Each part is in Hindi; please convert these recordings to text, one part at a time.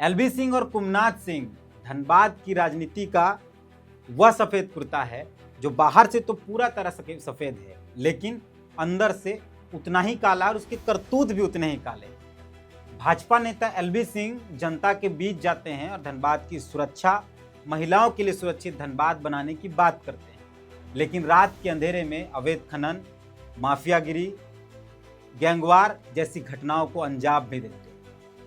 एलबी सिंह और कुमनाथ सिंह धनबाद की राजनीति का वह सफेद कुर्ता है जो बाहर से तो पूरा तरह सफेद है, लेकिन अंदर से उतना ही काला और उसके करतूत भी उतने ही काले। भाजपा नेता एलबी सिंह जनता के बीच जाते हैं और धनबाद की सुरक्षा, महिलाओं के लिए सुरक्षित धनबाद बनाने की बात करते हैं, लेकिन रात के अंधेरे में अवैध खनन, माफियागिरी, गैंगवार जैसी घटनाओं को अंजाम भी देते हैं।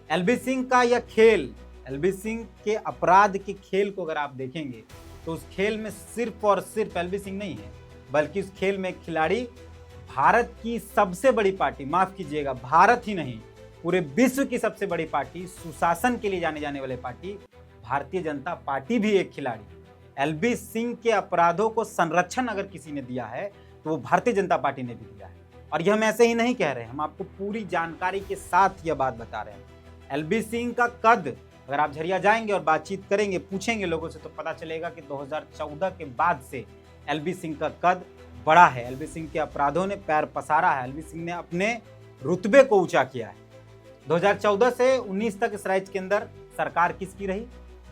एलबी सिंह का यह खेल, एलबी सिंह के अपराध के खेल को अगर आप देखेंगे तो उस खेल में सिर्फ और सिर्फ एलबी सिंह नहीं है, बल्कि उस खेल में खिलाड़ी भारत की सबसे बड़ी पार्टी, माफ कीजिएगा भारत ही नहीं पूरे विश्व की सबसे बड़ी पार्टी, सुशासन के लिए जाने जाने वाले पार्टी भारतीय जनता पार्टी भी एक खिलाड़ी। एलबी सिंह के अपराधों को संरक्षण अगर किसी ने दिया है तो वो भारतीय जनता पार्टी ने भी दिया है। और यह हम ऐसे ही नहीं कह रहे, हम आपको पूरी जानकारी के साथ यह बात बता रहे हैं। एलबी सिंह का कद, अगर आप झरिया जाएंगे और बातचीत करेंगे, पूछेंगे लोगों से, तो पता चलेगा कि 2014 के बाद से एलबी सिंह का कद बड़ा है। एलबी सिंह के अपराधों ने पैर पसारा है, एलबी सिंह ने अपने रुतबे को ऊंचा किया है। 2014 से 19 तक इस राज्य के अंदर सरकार किसकी रही?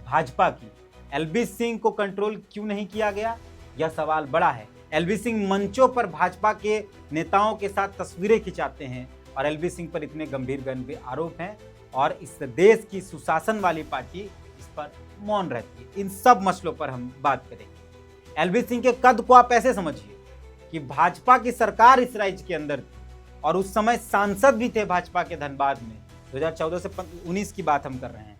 भाजपा की। एलबी सिंह को कंट्रोल क्यों नहीं किया गया, यह सवाल बड़ा है। एलबी सिंह मंचों पर भाजपा के नेताओं के साथ तस्वीरें खिंचाते हैं और एलबी सिंह पर इतने गंभीर आरोप हैं और इस देश की सुशासन वाली पार्टी इस पर मौन रहती है। इन सब मसलों पर हम बात करेंगे। एलबी सिंह के कद को आप ऐसे समझिए कि भाजपा की सरकार इस राज्य के अंदर थी और उस समय सांसद भी थे भाजपा के धनबाद में। 2014 से 19 की बात हम कर रहे हैं।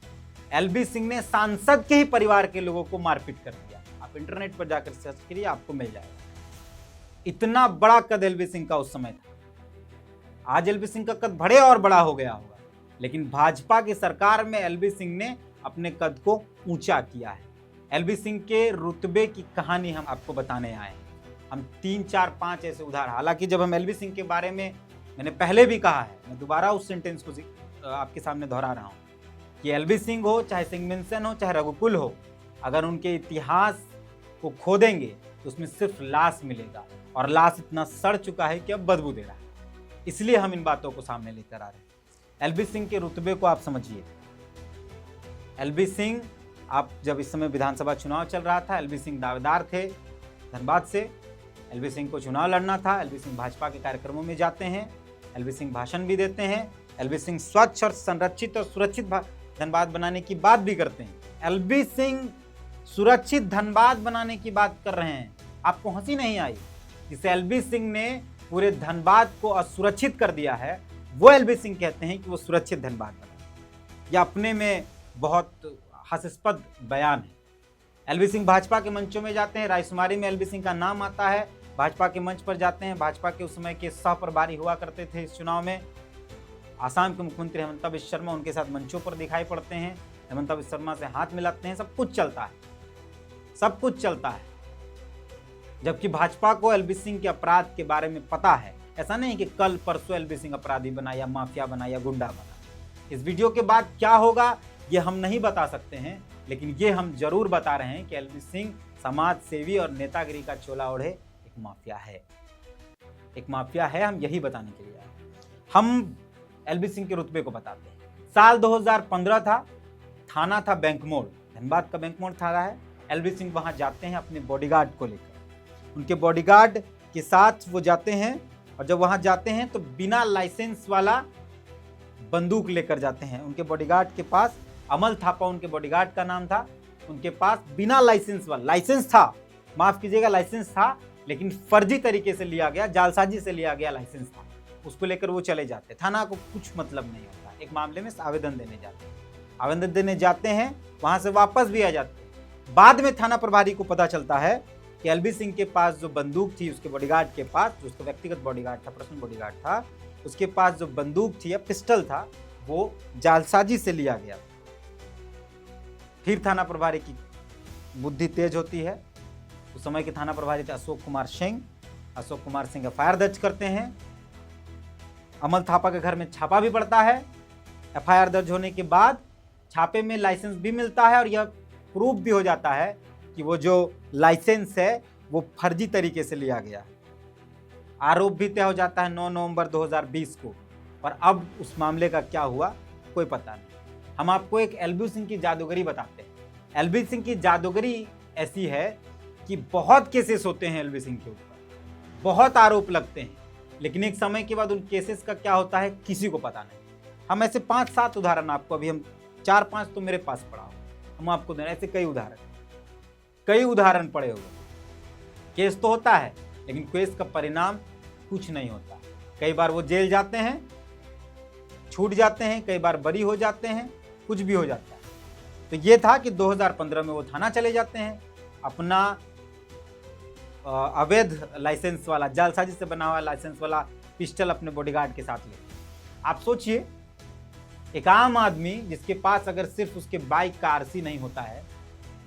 एलबी सिंह ने सांसद के ही परिवार के लोगों को मारपीट कर दिया। आप इंटरनेट पर जाकर सर्च करिए, आपको मिल जाएगा। इतना बड़ा कद एलबी सिंह का उस समय था। आज एलबी सिंह का कद बड़े और बड़ा हो गया होगा, लेकिन भाजपा की सरकार में एलबी सिंह ने अपने कद को ऊंचा किया है। एलबी सिंह के रुतबे की कहानी हम आपको बताने आए हैं। हम 3, 4, 5 ऐसे उदाहरण, हालांकि जब हम एलबी सिंह के बारे में, मैंने पहले भी कहा है, मैं दोबारा उस सेंटेंस को आपके सामने दोहरा रहा हूँ कि एलबी सिंह हो, चाहे सिंघमिनसेन हो, चाहे रघुकुल हो, अगर उनके इतिहास को खोदेंगे तो उसमें सिर्फ लाश मिलेगा, और लाश इतना सड़ चुका है कि अब बदबू दे रहा है। इसलिए हम इन बातों को सामने लेकर आ रहे हैं। एलबी सिंह के रुतबे को आप समझिए। एलबी सिंह, आप जब इस समय विधानसभा चुनाव चल रहा था, एलबी सिंह दावेदार थे धनबाद से। एलबी सिंह को चुनाव लड़ना था। एलबी सिंह भाजपा के कार्यक्रमों में जाते हैं, एलबी सिंह भाषण भी देते हैं, एलबी सिंह स्वच्छ और संरक्षित और सुरक्षित धनबाद बनाने की बात भी करते हैं। एलबी सिंह सुरक्षित धनबाद बनाने की बात कर रहे हैं। आपको हंसी नहीं आई? जिसे एलबी सिंह ने पूरे धनबाद को असुरक्षित कर दिया है, वो एलबी सिंह कहते हैं कि वो सुरक्षित धनबाद बना। यह अपने में बहुत हास्यास्पद बयान है। एलबी सिंह भाजपा के मंचों में जाते हैं, रायशुमारी में एलबी सिंह का नाम आता है, भाजपा के मंच पर जाते हैं। भाजपा के उस समय के सह प्रभारी हुआ करते थे इस चुनाव में, आसाम के मुख्यमंत्री हेमंत बिस्वा शर्मा उनके साथ मंचों पर दिखाई पड़ते हैं, हेमंत बिस्वा शर्मा से हाथ मिलाते हैं। सब कुछ चलता है, सब कुछ चलता है। जबकि भाजपा को एलबी सिंह के अपराध के बारे में पता है। ऐसा नहीं कि कल परसों एलबी सिंह अपराधी बना या माफिया बना या गुंडा बना। इस वीडियो के बाद क्या होगा ये हम नहीं बता सकते हैं, लेकिन ये हम जरूर बता रहे हैं कि एलबी सिंह समाज सेवी और नेतागिरी का चोला ओढ़े एक माफिया है। एक माफिया है, हम यही बताने के लिए आए। हम एलबी सिंह के रुतबे को बताते हैं। साल 2015 था, थाना था बैंक मोड़, धनबाद का बैंक मोड़ थाना है। एलबी सिंह वहां जाते हैं अपने बॉडीगार्ड को लेकर। उनके बॉडीगार्ड के साथ वो जाते हैं, और जब वहां जाते हैं तो बिना लाइसेंस वाला बंदूक लेकर जाते हैं। उनके बॉडीगार्ड के पास, अमल थापा उनके बॉडीगार्ड का नाम था, उनके पास बिना लाइसेंस वाला, लाइसेंस था, माफ कीजिएगा लाइसेंस था, लेकिन फर्जी तरीके से लिया गया, जालसाजी से लिया गया लाइसेंस था। उसको लेकर वो चले जाते। थाना को कुछ मतलब नहीं होता। एक मामले में आवेदन देने जाते हैं, आवेदन देने जाते हैं, वहां से वापस भी आ जाते हैं। बाद में थाना प्रभारी को पता चलता है कि एलबी सिंह के पास जो बंदूक थी, उसके बॉडीगार्ड के पास, जो उसका व्यक्तिगत बॉडीगार्ड था, पर्सनल बॉडीगार्ड था, उसके पास जो बंदूक थी या पिस्टल था, वो जालसाजी से लिया गया। फिर थाना प्रभारी की बुद्धि तेज होती है। उस समय के थाना प्रभारी थे अशोक कुमार सिंह। अशोक कुमार सिंह एफआईआर दर्ज करते हैं। अमल थापा के घर में छापा भी पड़ता है। एफआईआर दर्ज होने के बाद छापे में लाइसेंस भी मिलता है और यह प्रूफ भी हो जाता है कि वो जो लाइसेंस है वो फर्जी तरीके से लिया गया। आरोप भी तय हो जाता है 9 नवंबर 2020 को। और अब उस मामले का क्या हुआ कोई पता नहीं। हम आपको एक एलबी सिंह की जादूगरी बताते हैं। एलबी सिंह की जादूगरी ऐसी है कि बहुत केसेस होते हैं एलबी सिंह के ऊपर, बहुत आरोप लगते हैं, लेकिन एक समय के बाद उन केसेस का क्या होता है किसी को पता नहीं। हम ऐसे 5-7 उदाहरण आपको, अभी हम 4-5 तो मेरे पास पड़ा हो, हम आपको दें ऐसे कई उदाहरण पड़े हुए। केस तो होता है लेकिन केस का परिणाम कुछ नहीं होता। कई बार वो जेल जाते हैं, छूट जाते हैं, कई बार बरी हो जाते हैं, कुछ भी हो जाता है। तो ये था कि 2015 में वो थाना चले जाते हैं, अपना अवैध लाइसेंस वाला, जालसाजी से बना हुआ लाइसेंस वाला पिस्टल अपने बॉडीगार्ड के साथ लेते हैं। आप सोचिए, एक आम आदमी जिसके पास अगर सिर्फ उसके बाइक का आरसी नहीं होता है,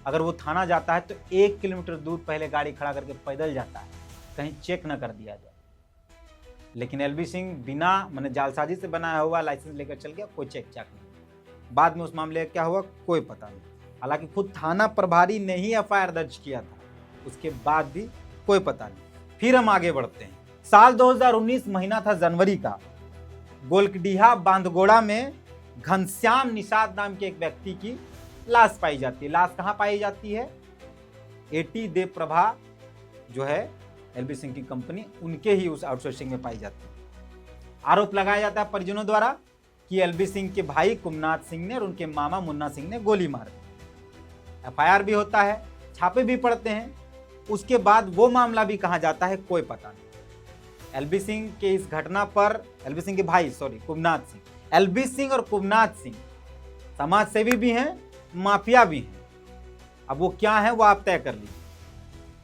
अगर वो थाना जाता है तो 1 किलोमीटर दूर पहले गाड़ी खड़ा करके पैदल जाता है, कहीं चेक न कर दिया जाए। लेकिन एलबी सिंह बिना मैंने जालसाजी से बनाया हुआ लाइसेंस लेकर चल गया, कोई चेक चाक नहीं। बाद में उस मामले का क्या हुआ कोई पता नहीं। हालांकि खुद थाना प्रभारी ने ही एफआईआर दर्ज किया था, उसके बाद भी कोई पता नहीं। फिर हम आगे बढ़ते हैं। साल 2019 महीना था जनवरी का, गोलकडीहा बांधगोड़ा में घनश्याम निषाद नाम के एक व्यक्ति की लाश पाई जाती है। लाश कहाँ पाई जाती है? एटी देव प्रभा जो है एलबी सिंह की कंपनी, उनके ही उस आउटसोर्सिंग में पाई जाती है। आरोप लगाया जाता है परिजनों द्वारा कि एलबी सिंह के भाई कुमनाथ सिंह ने और उनके मामा मुन्ना सिंह ने गोली मार दी। एफआईआर भी होता है, छापे भी पड़ते हैं। उसके बाद वो मामला भी कहाँ जाता है कोई पता नहीं। एलबी सिंह के इस घटना पर, एलबी सिंह के भाई कुमनाथ सिंह, एलबी सिंह और कुमनाथ सिंह समाज सेवी भी हैं, माफिया भी हैं। अब वो क्या है वो आप तय कर लीजिए।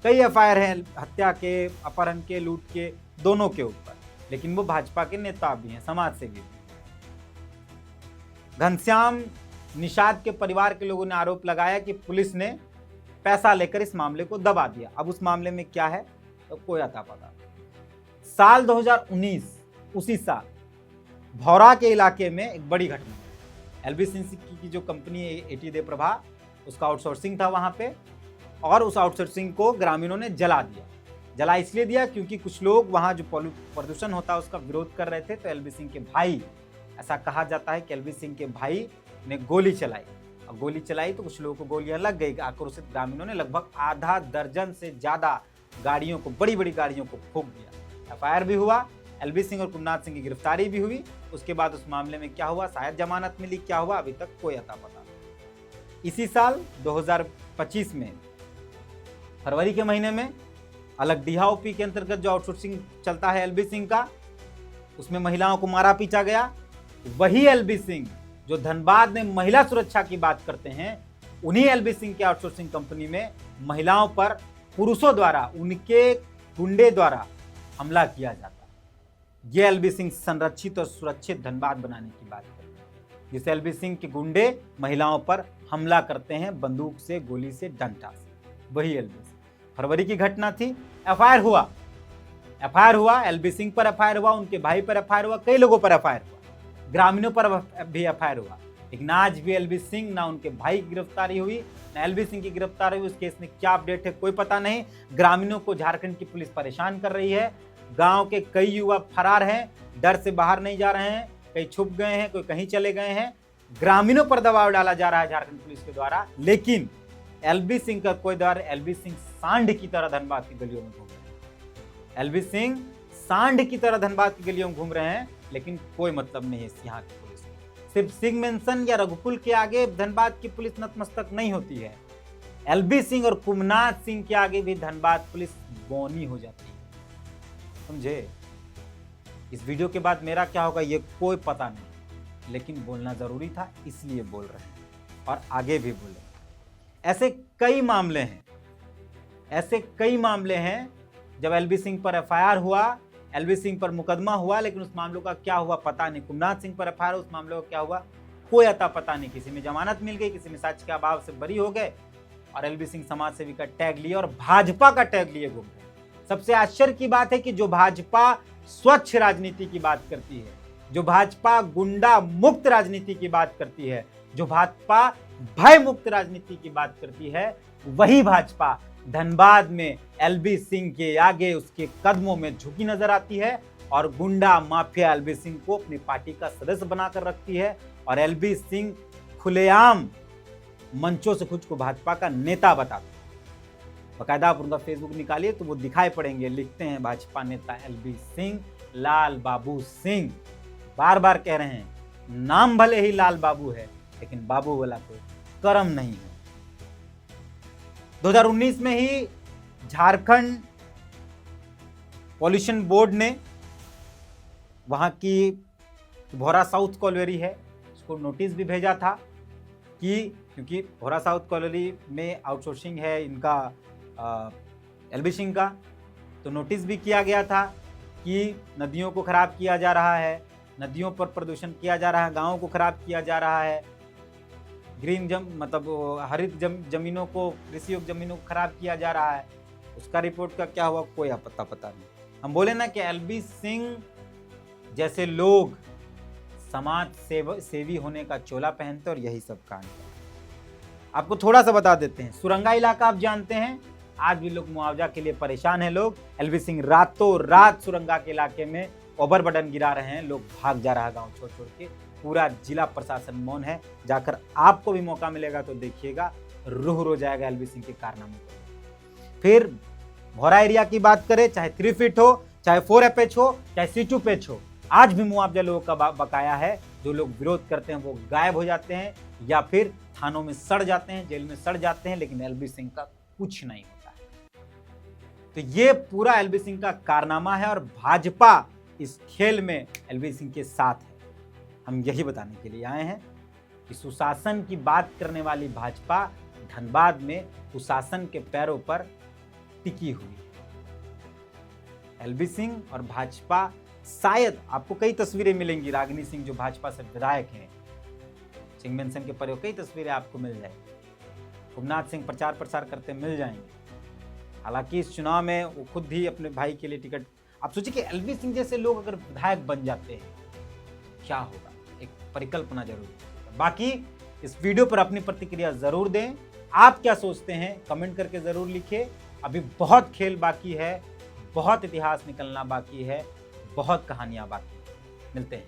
कई एफआईआर हैं हत्या के, अपहरण के, लूट के, दोनों के ऊपर, लेकिन वो भाजपा के नेता भी हैं, समाज सेवी भी। घनश्याम निषाद के परिवार के लोगों ने आरोप लगाया कि पुलिस ने पैसा लेकर इस मामले को दबा दिया। अब उस मामले में क्या है तो कोई अता पता। साल 2019 उसी साल भौरा के इलाके में एक बड़ी घटना, एलबी सिंह की जो कंपनी है एटी देव प्रभा, उसका आउटसोर्सिंग था वहां पे, और उस आउटसोर्सिंग को ग्रामीणों ने जला दिया। जला इसलिए दिया क्योंकि कुछ लोग वहां जो प्रदूषण होता है उसका विरोध कर रहे थे। तो एलबी सिंह के भाई, ऐसा कहा जाता है कि एलबी सिंह के भाई ने गोली चलाई, और गोली चलाई तो कुछ लोगों को गोलियां लग गई। आक्रोशित ग्रामीणों ने लगभग आधा दर्जन से ज्यादा गाड़ियों को, बड़ी बड़ी गाड़ियों को फूंक दिया। एफआईआर भी हुआ, एलबी सिंह और कुमनाथ सिंह की गिरफ्तारी भी हुई। उसके बाद उस मामले में क्या हुआ, शायद जमानत मिली, क्या हुआ अभी तक कोई अता पता नहीं। इसी साल 2025 में फरवरी के महीने में अलगडीहा ओपी के अंतर्गत जो आउटसोर्सिंग चलता है एलबी सिंह का, उसमें महिलाओं को मारा पीटा गया। वही एलबी सिंह जो धनबाद में महिला सुरक्षा की बात करते हैं, उन्हीं एलबी सिंह के आउटसोर्सिंग कंपनी में महिलाओं पर पुरुषों द्वारा, उनके गुंडे द्वारा हमला किया जाता है। ये एलबी सिंह संरक्षित और सुरक्षित धनबाद बनाने की बात करते हैं, जिस एलबी सिंह के गुंडे महिलाओं पर हमला करते हैं बंदूक से, गोली से, डंडा से, वही एलबी सिंह। फरवरी की घटना थी, एफआईआर हुआ, एलबी सिंह पर एफआईआर हुआ, उनके भाई पर एफआईआर हुआ, कई लोगों पर एफआईआर हुआ, ग्रामीणों पर भी एफआईआर हुआ। लेकिन आज भी एलबी सिंह, ना उनके भाई की गिरफ्तारी हुई, ना एलबी सिंह की गिरफ्तारी हुई। उस केस में क्या अपडेट है कोई पता नहीं। ग्रामीणों को झारखंड की पुलिस परेशान कर रही है। गांव के कई युवा फरार हैं, डर से बाहर नहीं जा रहे हैं, कई छुप गए हैं, कोई कहीं चले गए हैं। ग्रामीणों पर दबाव डाला जा रहा है झारखंड पुलिस के द्वारा, लेकिन एलबी सिंह का कोई डर। एलबी सिंह सांड की तरह धनबाद की गलियों में घूम रहे हैं। एलबी सिंह सांड की तरह धनबाद की गलियों में घूम रहे हैं, लेकिन कोई मतलब नहीं है यहाँ की पुलिस को। सिर्फ सिंह मेंशन या रघुकुल के आगे धनबाद की पुलिस नतमस्तक नहीं होती है, एलबी सिंह और कुमनाथ सिंह के आगे भी धनबाद पुलिस बौनी हो जाती है। समझे? इस वीडियो के बाद मेरा क्या होगा ये कोई पता नहीं, लेकिन बोलना जरूरी था, इसलिए बोल रहे हैं और आगे भी बोले। ऐसे कई मामले हैं जब एलबी सिंह पर एफआईआर हुआ, एलबी सिंह पर मुकदमा हुआ, लेकिन उस मामलों का क्या हुआ पता नहीं। कुमनाथ सिंह पर एफआईआर, उस मामले का क्या हुआ कोई अता पता नहीं। किसी में जमानत मिल गई, किसी में साक्ष्य के अभाव से बरी हो गए, और एलबी सिंह समाज सेवी का टैग लिए और भाजपा का टैग लिए घूम रहे। सबसे आश्चर्य की बात है कि जो भाजपा स्वच्छ राजनीति की बात करती है, जो भाजपा गुंडा मुक्त राजनीति की बात करती है, जो भाजपा भय मुक्त राजनीति की बात करती है, वही भाजपा धनबाद में एलबी सिंह के आगे, उसके कदमों में झुकी नजर आती है और गुंडा माफिया एलबी सिंह को अपनी पार्टी का सदस्य बनाकर रखती है। और एलबी सिंह खुलेआम मंचों से खुद को भाजपा का नेता बताते हैं। बाकायदा आप उनका फेसबुक निकालिए तो वो दिखाई पड़ेंगे, लिखते हैं भाजपा नेता एलबी सिंह, लाल बाबू सिंह। बार बार कह रहे हैं, नाम भले ही लाल बाबू है लेकिन बाबू वाला कोई कर्म नहीं है। 2019 में ही झारखंड पॉल्यूशन बोर्ड ने वहां की भोरा साउथ कॉलोनी है उसको नोटिस भी भेजा था कि क्योंकि भोरा साउथ कॉलोनी में आउटसोर्सिंग है इनका एलबी सिंह का, तो नोटिस भी किया गया था कि नदियों को खराब किया जा रहा है, नदियों पर प्रदूषण किया जा रहा है, गांवों को खराब किया जा रहा है, मतलब हरित जमीनों को, कृषि योग्य जमीनों को खराब किया जा रहा है। उसका रिपोर्ट का क्या हुआ कोई पता नहीं। हम बोले ना कि एलबी सिंह जैसे लोग समाज सेवी होने का चोला पहनते और यही सब कांड है। आपको थोड़ा सा बता देते हैं, सुरंगा इलाका आप जानते हैं, आज भी लोग मुआवजा के लिए परेशान हैं लोग। एलबी सिंह रातों रात सुरंगा के इलाके में ओवर बर्डन गिरा रहे हैं, लोग भाग जा रहा है गांव छोड़ छोड़ के, पूरा जिला प्रशासन मौन है। जाकर आपको भी मौका मिलेगा तो देखिएगा, रूह रो जाएगा एलबी सिंह के कारनामों पर। फिर भोरा एरिया की बात करें, चाहे 3 फीट हो, चाहे 4FH हो, चाहे C2 पैच हो, आज भी मुआवजा लोगों का बकाया है। जो लोग विरोध करते हैं वो गायब हो जाते हैं या फिर थानों में सड़ जाते हैं, जेल में सड़ जाते हैं, लेकिन एलबी सिंह का कुछ नहीं होता है। तो ये पूरा एलबी सिंह का कारनामा है और भाजपा इस खेल में एलबी सिंह के साथ है। हम यही बताने के लिए आए हैं कि सुशासन की बात करने वाली भाजपा धनबाद में कुशासन के पैरों पर टिकी हुई है। एलबी सिंह और भाजपा, शायद आपको कई तस्वीरें मिलेंगी, रागिनी सिंह जो भाजपा से विधायक हैं, सिंह मेंशन के परे कई तस्वीरें आपको मिल जाएंगी। उमनाथ सिंह प्रचार प्रसार करते मिल जाएंगे। हालांकि इस चुनाव में वो खुद भी अपने भाई के लिए टिकट, आप सोचिए कि एलबी सिंह जैसे लोग अगर विधायक बन जाते हैं क्या होगा, एक परिकल्पना जरूर है। बाकी इस वीडियो पर अपनी प्रतिक्रिया जरूर दें, आप क्या सोचते हैं कमेंट करके जरूर लिखिए। अभी बहुत खेल बाकी है, बहुत इतिहास निकलना बाकी है, बहुत कहानियां बाकी है। मिलते हैं।